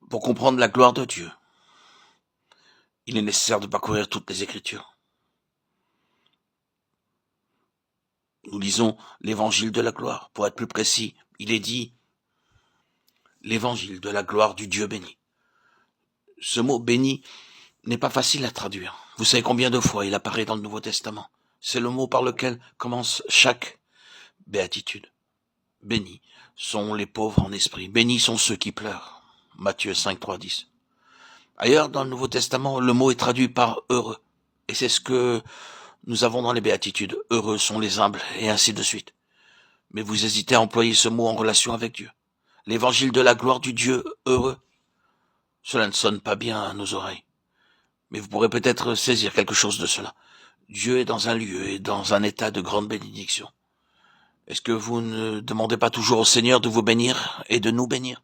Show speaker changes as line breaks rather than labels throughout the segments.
Pour comprendre la gloire de Dieu, il est nécessaire de parcourir toutes les Écritures. Nous lisons l'évangile de la gloire. Pour être plus précis, il est dit l'évangile de la gloire du Dieu béni. Ce mot béni n'est pas facile à traduire. Vous savez combien de fois il apparaît dans le Nouveau Testament? C'est le mot par lequel commence chaque béatitude. Bénis sont les pauvres en esprit. Bénis sont ceux qui pleurent. Matthieu 5, 3, 10. Ailleurs, dans le Nouveau Testament, le mot est traduit par heureux. Et c'est ce que nous avons dans les béatitudes. Heureux sont les humbles, et ainsi de suite. Mais vous hésitez à employer ce mot en relation avec Dieu. L'évangile de la gloire du Dieu heureux. Cela ne sonne pas bien à nos oreilles. Mais vous pourrez peut-être saisir quelque chose de cela. Dieu est dans un lieu et dans un état de grande bénédiction. Est-ce que vous ne demandez pas toujours au Seigneur de vous bénir et de nous bénir?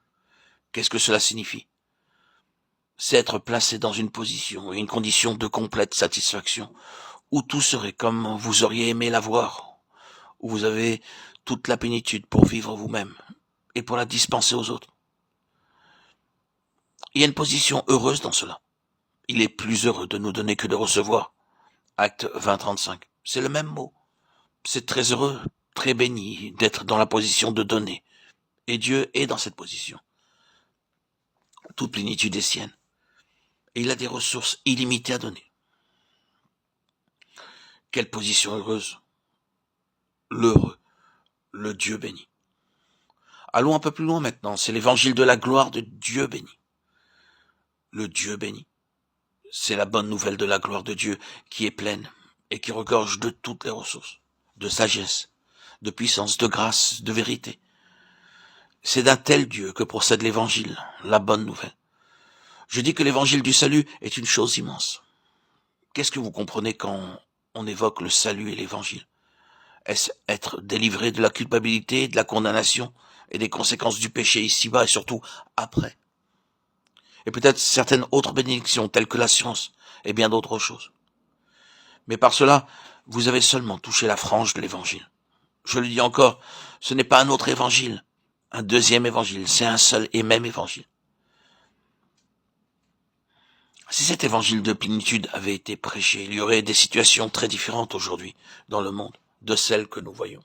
Qu'est-ce que cela signifie? C'est être placé dans une position et une condition de complète satisfaction, où tout serait comme vous auriez aimé l'avoir, où vous avez toute la plénitude pour vivre vous-même et pour la dispenser aux autres. Il y a une position heureuse dans cela. Il est plus heureux de nous donner que de recevoir. Acte 20, 35. C'est le même mot. C'est très heureux, très béni d'être dans la position de donner. Et Dieu est dans cette position. Toute plénitude est sienne. Et il a des ressources illimitées à donner. Quelle position heureuse. L'heureux, le Dieu béni. Allons un peu plus loin maintenant. C'est l'évangile de la gloire de Dieu béni. Le Dieu béni. C'est la bonne nouvelle de la gloire de Dieu qui est pleine et qui regorge de toutes les ressources, de sagesse, de puissance, de grâce, de vérité. C'est d'un tel Dieu que procède l'évangile, la bonne nouvelle. Je dis que l'évangile du salut est une chose immense. Qu'est-ce que vous comprenez quand on évoque le salut et l'évangile? Est-ce être délivré de la culpabilité, de la condamnation et des conséquences du péché ici-bas et surtout après? Et peut-être certaines autres bénédictions telles que la science et bien d'autres choses. Mais par cela, vous avez seulement touché la frange de l'évangile. Je le dis encore, ce n'est pas un autre évangile, un deuxième évangile, c'est un seul et même évangile. Si cet évangile de plénitude avait été prêché, il y aurait des situations très différentes aujourd'hui dans le monde de celles que nous voyons.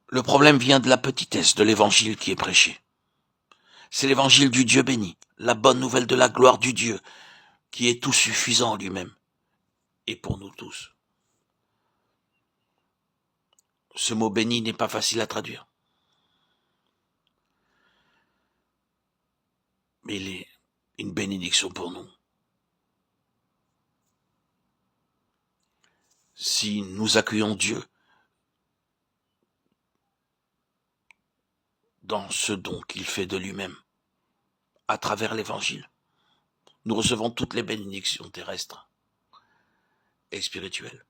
Le problème vient de la petitesse de l'évangile qui est prêché. C'est l'évangile du Dieu béni, la bonne nouvelle de la gloire du Dieu, qui est tout suffisant en lui-même, et pour nous tous. Ce mot béni n'est pas facile à traduire. Mais il est une bénédiction pour nous. Si nous accueillons Dieu dans ce don qu'il fait de lui-même, à travers l'évangile, nous recevons toutes les bénédictions terrestres et spirituelles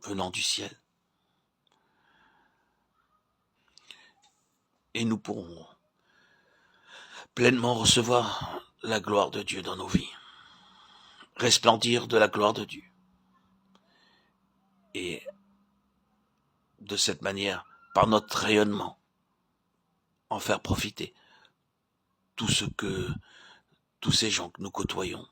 venant du ciel. Et nous pourrons pleinement recevoir la gloire de Dieu dans nos vies, resplendir de la gloire de Dieu. Et de cette manière, par notre rayonnement, en faire profiter tous ces gens que nous côtoyons